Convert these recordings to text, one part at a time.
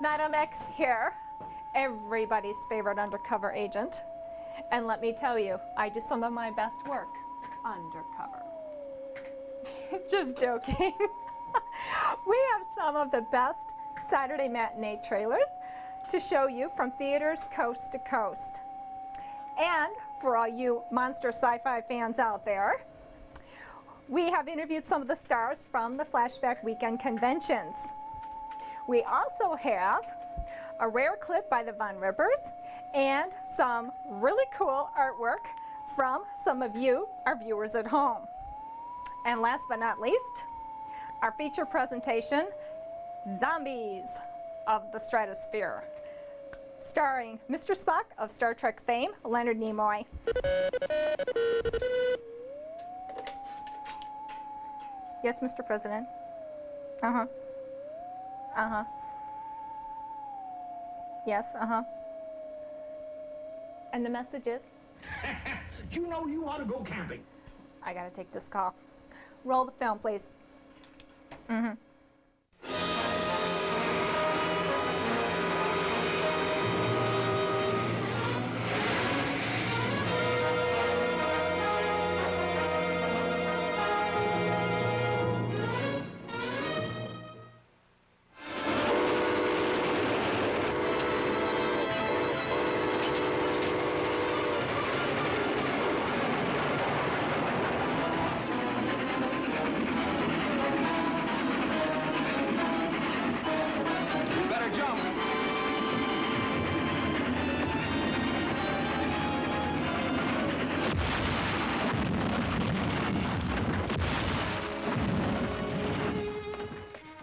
Madam X here, everybody's favorite undercover agent. And let me tell you, I do some of my best work undercover. Just joking. We have some of the best Saturday matinee trailers to show you from theaters coast to coast. And for all you monster sci-fi fans out there, we have interviewed some of the stars from the Flashback Weekend conventions. We also have a rare clip by the Von Rippers and some really cool artwork from some of you, our viewers at home. And last but not least, our feature presentation, Zombies of the Stratosphere, starring Mr. Spock of Star Trek fame, Leonard Nimoy. Yes, Mr. President. Uh-huh. Uh-huh. Yes, uh-huh. And the message is? You know you ought to go camping. I gotta take this call. Roll the film, please. Mm-hmm.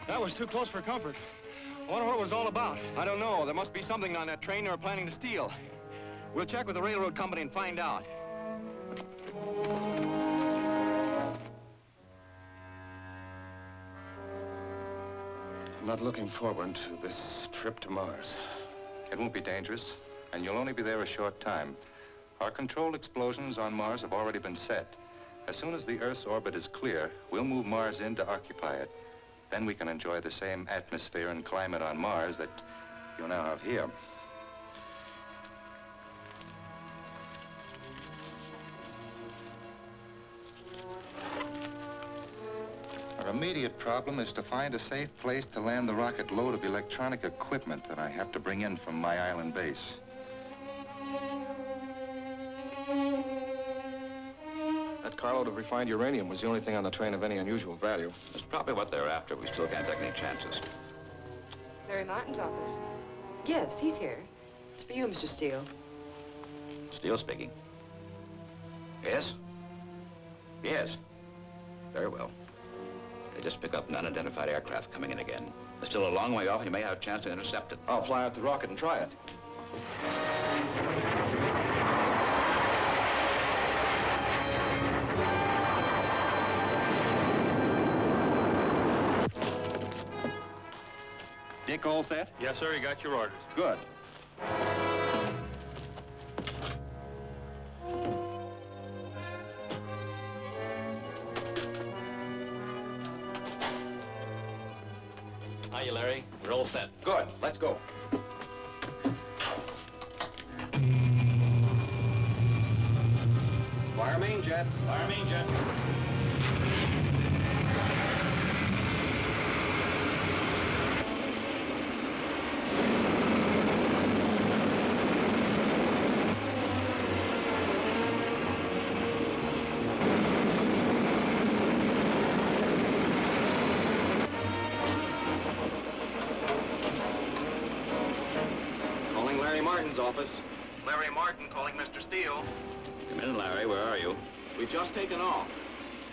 That was too close for comfort. I wonder what it was all about. I don't know. There must be something on that train they were planning to steal. We'll check with the railroad company and find out. I'm not looking forward to this trip to Mars. It won't be dangerous, and you'll only be there a short time. Our controlled explosions on Mars have already been set. As soon as the Earth's orbit is clear, we'll move Mars in to occupy it. Then we can enjoy the same atmosphere and climate on Mars that you now have here. Our immediate problem is to find a safe place to land the rocket load of electronic equipment that I have to bring in from my island base. That carload of refined uranium was the only thing on the train of any unusual value. That's probably what they're after. We still can't take any chances. Larry Martin's office. Yes, he's here. It's for you, Mr. Steele. Steele speaking. Yes? Yes. Very well. They just pick up an unidentified aircraft coming in again. It's still a long way off, and you may have a chance to intercept it. I'll fly out the rocket and try it. Dick, all set? Yes, sir. You got your orders. Good. Hiya, Larry. We're all set. Good. Let's go. Fire main jets. Fire main jet. Captain's office. Larry Martin calling Mr. Steele. Come in, Larry. Where are you? We've just taken off.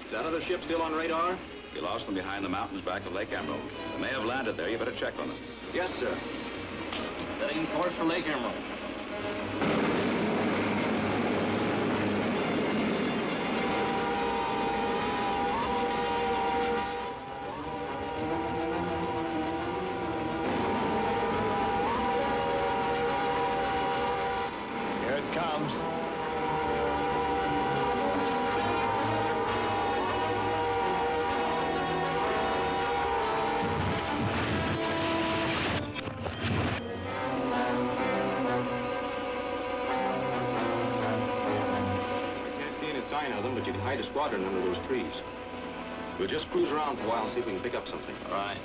Is that other ship still on radar? We lost them behind the mountains back of Lake Emerald. They may have landed there. You better check on them. Yes, sir. Setting course for Lake Emerald. Here it comes. I can't see any sign of them, but you can hide a squadron under those trees. We'll just cruise around for a while and see if we can pick up something. All right.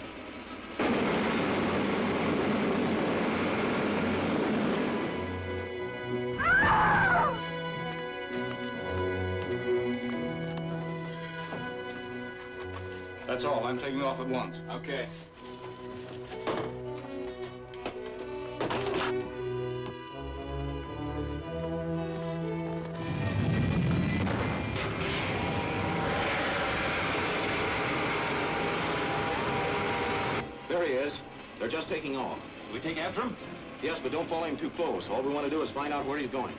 That's all. I'm taking off at once. Okay. There he is. They're just taking off. We take after him? Yes, but don't follow him too close. All we want to do is find out where he's going.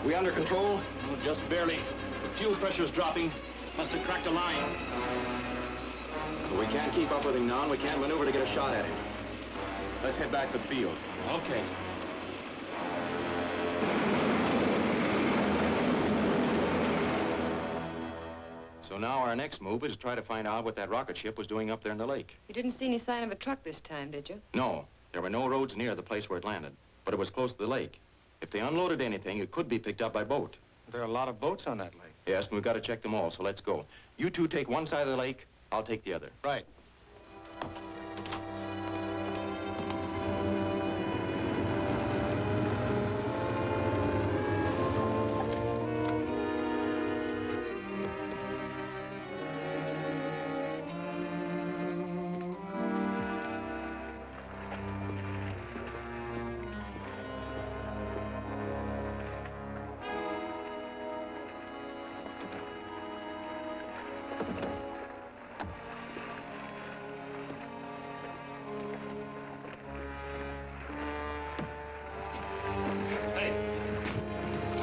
We under control? Oh, just barely. The fuel pressure's dropping. Must have cracked a line. But we can't keep up with him now, and we can't maneuver to get a shot at him. Let's head back to the field. Okay. So now our next move is to try to find out what that rocket ship was doing up there in the lake. You didn't see any sign of a truck this time, did you? No, there were no roads near the place where it landed, but it was close to the lake. If they unloaded anything, it could be picked up by boat. There are a lot of boats on that lake. Yes, and we've got to check them all, so let's go. You two take one side of the lake, I'll take the other. Right.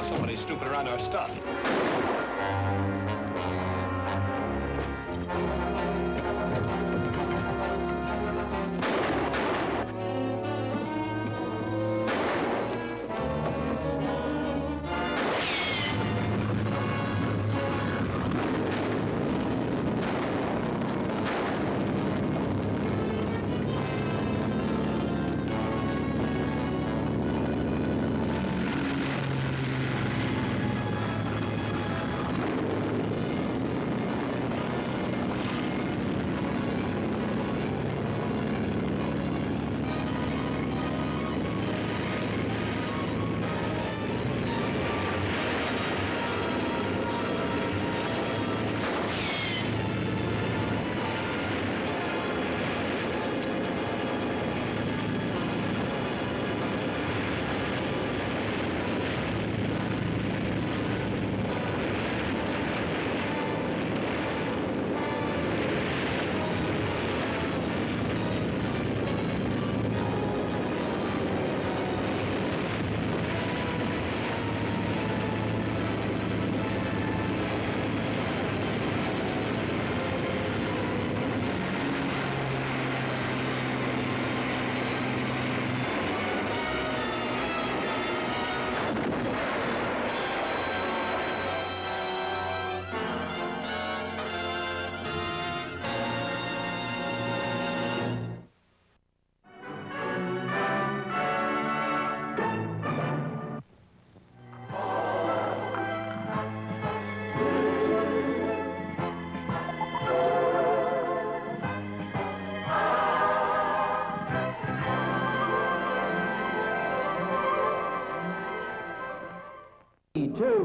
Somebody's snooping around our stuff.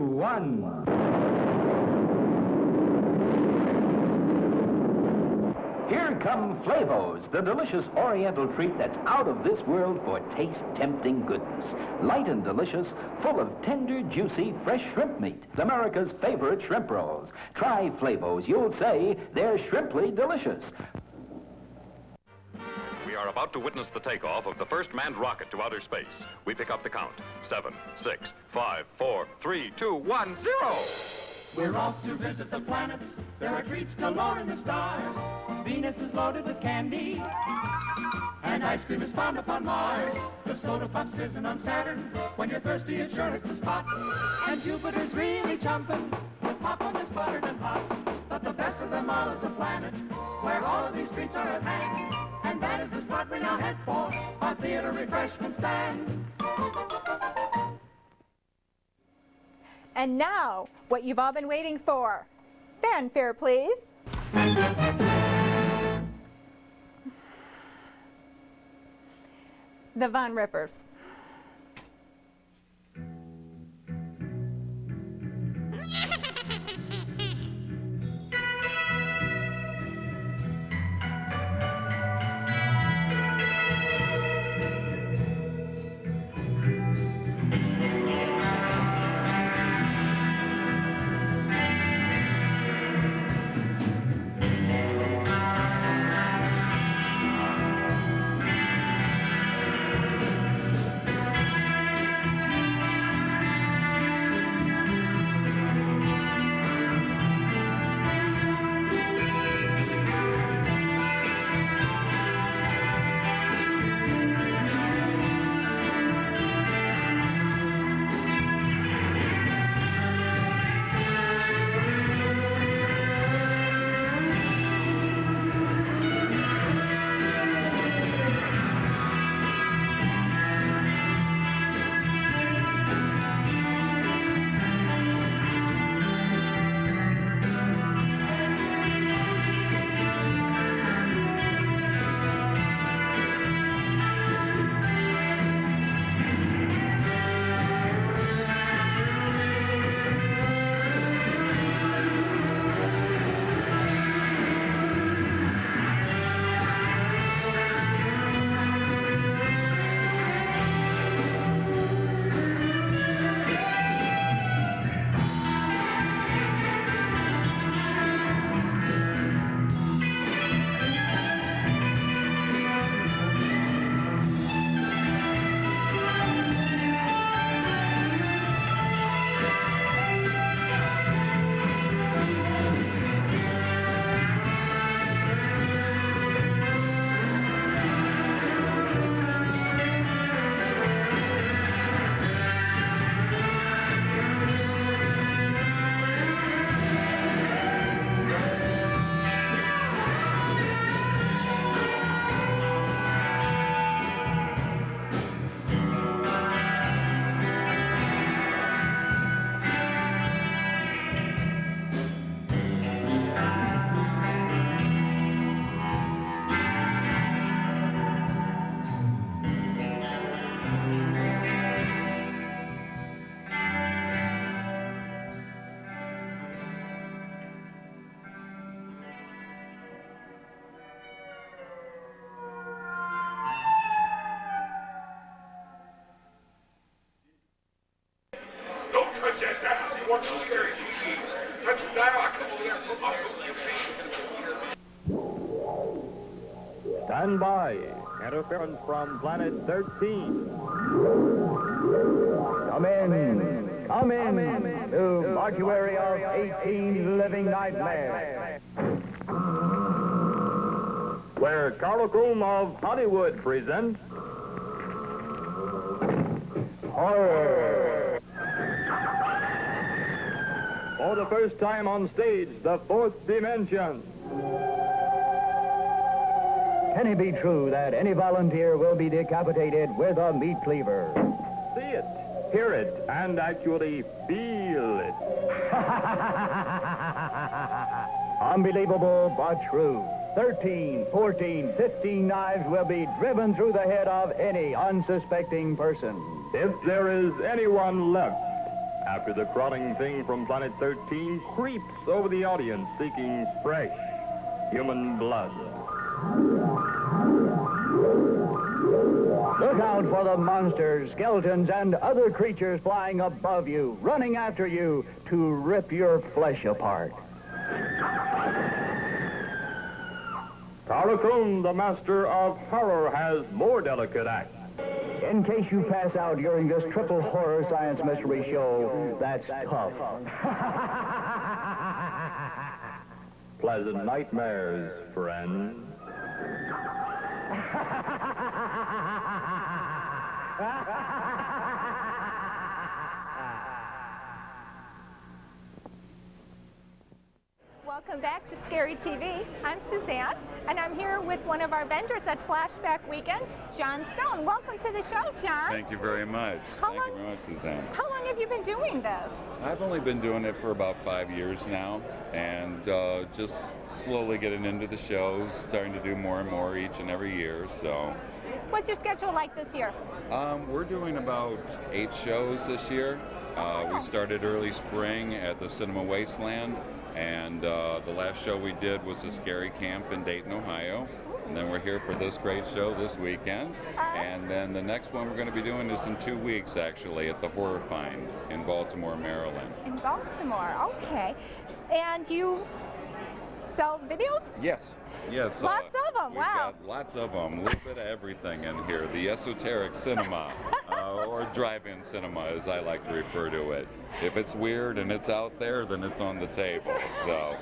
1. Here come Flavos, the delicious oriental treat that's out of this world for taste-tempting goodness. Light and delicious, full of tender, juicy, fresh shrimp meat. America's favorite shrimp rolls. Try Flavos. You'll say they're shrimply delicious. We are about to witness the takeoff of the first manned rocket to outer space. We pick up the count. 7, 6, 5, 4, 3, 2, 1, 0! We're off to visit the planets. There are treats galore in the stars. Venus is loaded with candy, and ice cream is found upon Mars. The soda pop's fizzing on Saturn. When you're thirsty, it sure hits the spot. And Jupiter's really jumping with popcorn that's buttered and hot. But the best of them all is the planet, where all of these treats are at hand. And that is the spot we now head for, our theater refreshment stand. And now, what you've all been waiting for. Fanfare, please. The Von Rippers. Touch that now. Watch the scary TV. Touch it now. I come over there and put my foot in your face. Stand by. Interference from Planet 13. Come in to mortuary of 18 living nightmares, where Carlochrome of Hollywood presents horror. For the first time on stage, the fourth dimension. Can it be true that any volunteer will be decapitated with a meat cleaver? See it, hear it, and actually feel it. Unbelievable but true. 13, 14, 15 knives will be driven through the head of any unsuspecting person. If there is anyone left after the crawling thing from Planet 13 creeps over the audience seeking fresh human blood. Look out for the monsters, skeletons, and other creatures flying above you, running after you to rip your flesh apart. Carlocone, the master of horror, has more delicate acts. In case you pass out during this triple horror science mystery show, that's tough. Pleasant nightmares, friends. Welcome back to Scary TV. I'm Suzanne, and I'm here with one of our vendors at Flashback Weekend, John Stone. Welcome to the show, John. Thank you very much. Thank you very much, Suzanne. How long have you been doing this? I've only been doing it for about 5 years now, and just slowly getting into the shows, starting to do more and more each and every year, so. What's your schedule like this year? We're doing about 8 shows this year. We started early spring at the Cinema Wasteland, and the last show we did was the Scary Camp in Dayton, Ohio. And then we're here for this great show this weekend. And then the next one we're going to be doing is in 2 weeks, actually, at the Horror Find in Baltimore, Maryland. In Baltimore, okay. And you sell videos? Yes. Yes. Lots of them, we've wow. got lots of them, a little bit of everything in here. The esoteric cinema, or drive-in cinema, as I like to refer to it. If it's weird and it's out there, then it's on the table. So,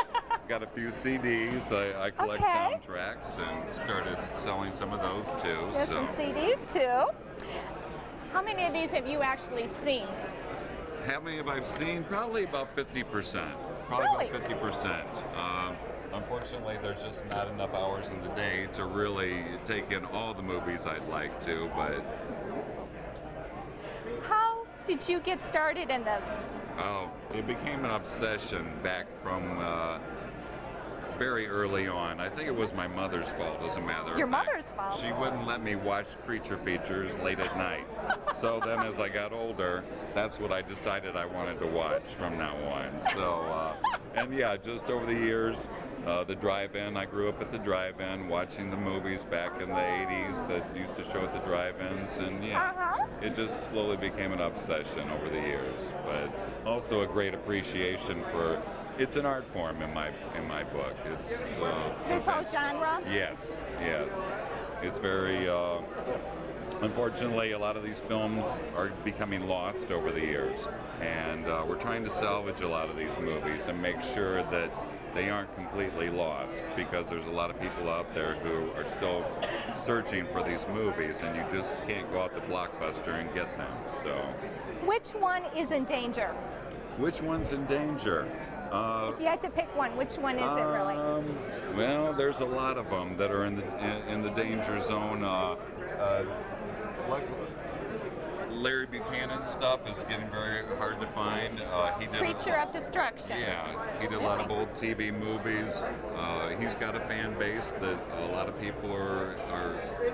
got a few CDs. I collect soundtracks and started selling some of those too. There's some CDs too. How many of these have you actually seen? How many have I seen? Probably about 50%. Probably about 50%. Unfortunately, there's just not enough hours in the day to really take in all the movies I'd like to, but... How did you get started in this? Oh, it became an obsession back from very early on. I think it was my mother's fault, as a matter of fact. Your mother's fault? She wouldn't let me watch creature features late at night. So then as I got older, that's what I decided I wanted to watch from now on. So, and yeah, just over the years, the drive-in, I grew up at the drive-in watching the movies back in the 80s that used to show at the drive-ins, and yeah, it just slowly became an obsession over the years, but also a great appreciation for, it's an art form in my book. It's this whole genre? Yes, yes. It's very, unfortunately, a lot of these films are becoming lost over the years, and we're trying to salvage a lot of these movies and make sure that they aren't completely lost, because there's a lot of people out there who are still searching for these movies, and you just can't go out to Blockbuster and get them. So, which one is in danger? Which one's in danger? If you had to pick one, which one is it really? Well, there's a lot of them that are in the danger zone. Like Larry Buchanan stuff is getting very hard to find. He did Creature of Destruction. Yeah, he did a lot of old TV movies. He's got a fan base that a lot of people are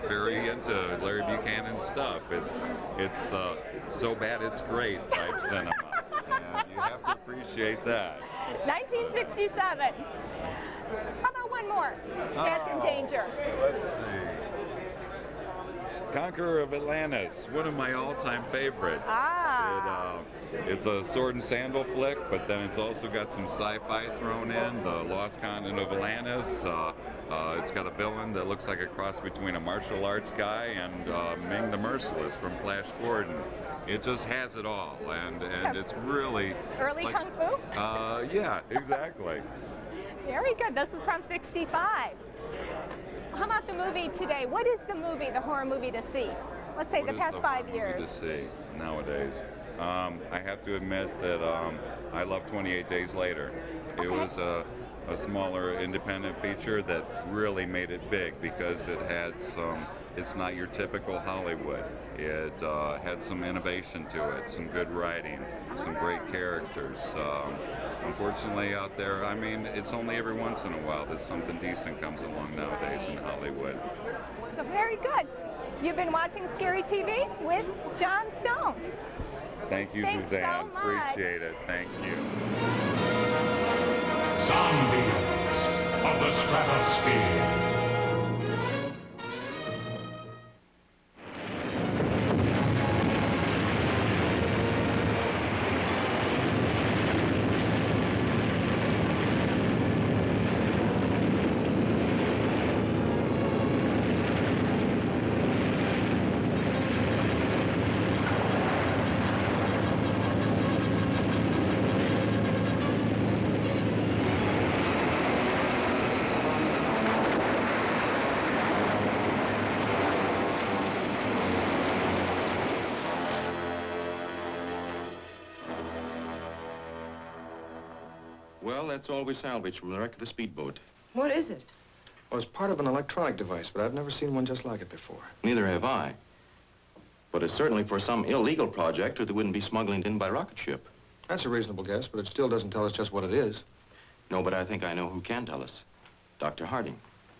very into Larry Buchanan stuff. It's the so bad it's great type cinema, and you have to appreciate that. 1967. How about one more that's in danger? Let's see. Conqueror of Atlantis, one of my all-time favorites. It's a sword and sandal flick, but then it's also got some sci-fi thrown in, the Lost Continent of Atlantis. It's got a villain that looks like a cross between a martial arts guy and Ming the Merciless from Flash Gordon. It just has it all, and it's really... Early Kung Fu? Yeah, exactly. Very good. This is from '65. How about the movie today? What is the movie, the horror movie to see? Let's say the past 5 years. To see nowadays. I have to admit that I love 28 Days Later. Okay. It was a smaller independent feature that really made it big because it had some, it's not your typical Hollywood. It had some innovation to it, some good writing, some great characters. Unfortunately out there, I mean, it's only every once in a while that something decent comes along nowadays in Hollywood. So very good. You've been watching Scary TV with John Stone. Thank you, Thanks Suzanne. so much. Appreciate it. Thank you. Zombies of the stratosphere. Well, that's all we salvaged from the wreck of the speedboat. What is it? Well, it's part of an electronic device, but I've never seen one just like it before. Neither have I. But it's certainly for some illegal project or they wouldn't be smuggling it in by rocket ship. That's a reasonable guess, but it still doesn't tell us just what it is. No, but I think I know who can tell us. Dr. Harding.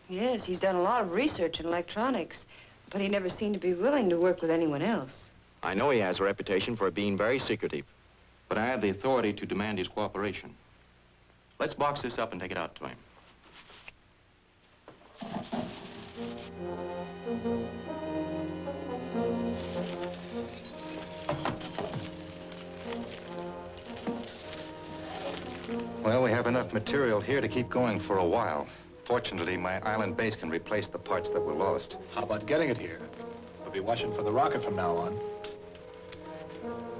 Yes, he's done a lot of research in electronics, but he never seemed to be willing to work with anyone else. I know he has a reputation for being very secretive, but I have the authority to demand his cooperation. Let's box this up and take it out to him. Well, we have enough material here to keep going for a while. Fortunately, my island base can replace the parts that were lost. How about getting it here? We'll be watching for the rocket from now on.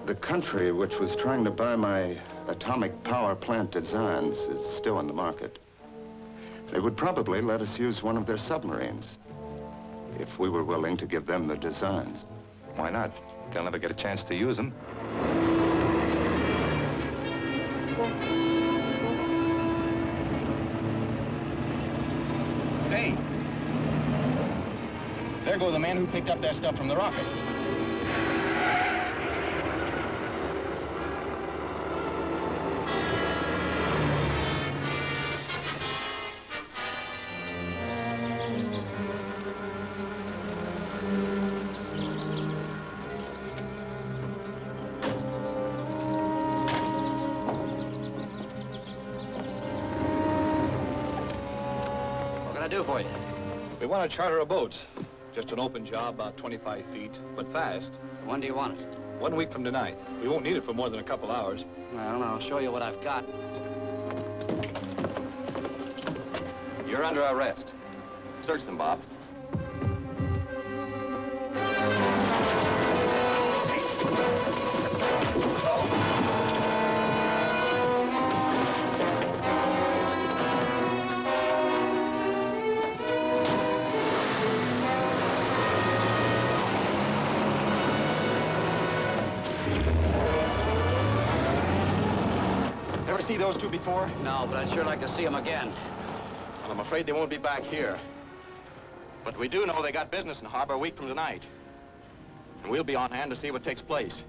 The country which was trying to buy my atomic power plant designs is still in the market. They would probably let us use one of their submarines if we were willing to give them the designs. Why not? They'll never get a chance to use them. Hey! There go the men who picked up that stuff from the rocket. What can I do for you? We want to charter a boat. Just an open job, about 25 feet, but fast. When do you want it? 1 week from tonight. We won't need it for more than a couple hours. Well, I'll show you what I've got. You're under arrest. Search them, Bob. Ever see those two before? No, but I'd sure like to see them again. Well, I'm afraid they won't be back here. But we do know they got business in harbor a week from tonight. And we'll be on hand to see what takes place.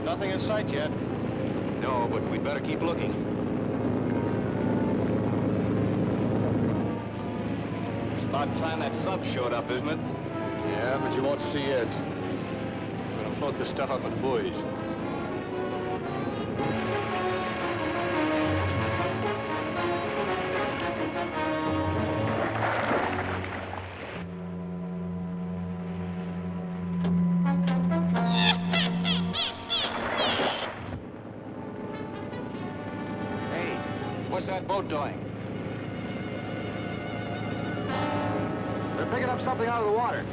Nothing in sight yet. No, but we'd better keep looking. It's about time that sub showed up, isn't it? Yeah, but you won't see it. We're gonna float this stuff up in buoys. Hey, what's that boat doing? They're picking up something out of the water.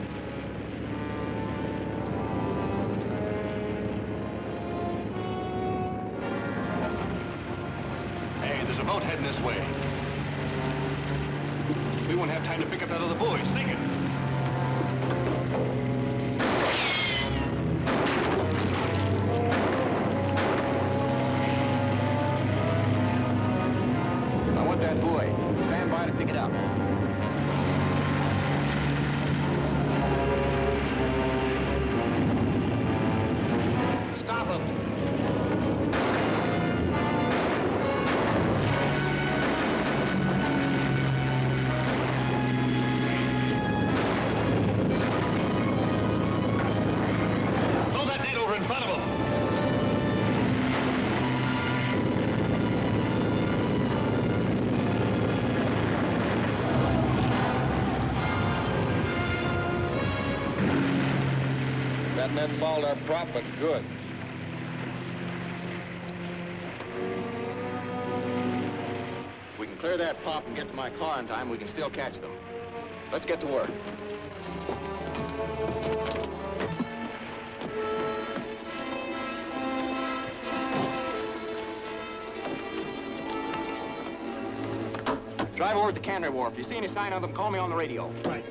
Hey, there's a boat heading this way. We won't have time to pick up that other buoy. Sink it. I want that buoy. Stand by to pick it up. Stop him. that net fouled our prop, but good. If we can clear that pop and get to my car in time, we can still catch them. Let's get to work. Drive over to the cannery wharf. If you see any sign of them, call me on the radio. Right.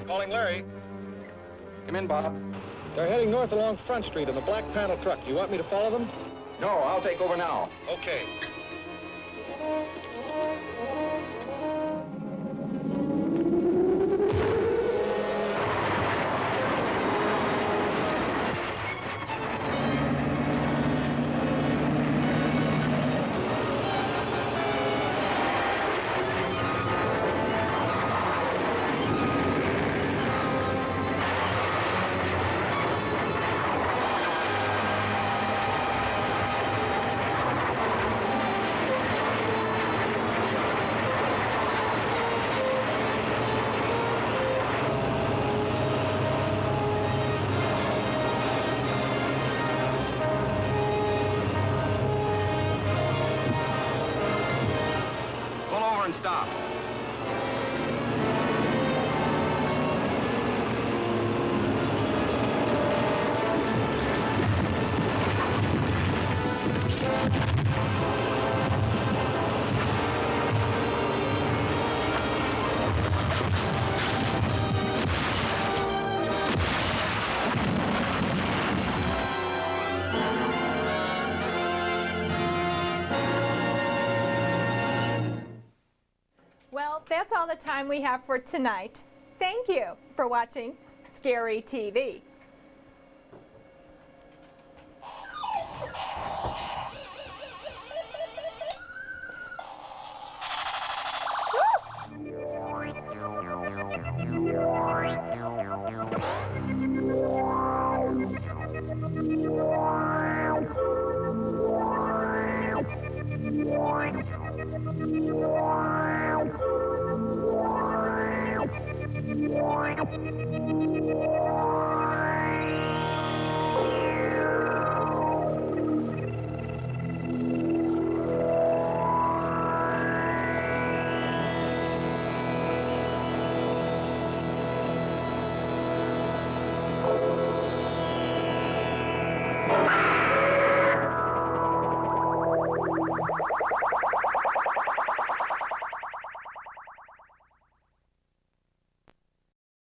Calling Larry. Come in, Bob. They're heading north along Front Street in a black panel truck. You want me to follow them? No, I'll take over now. Okay. And stop. Well, that's all the time we have for tonight. Thank you for watching Scary TV. Woo!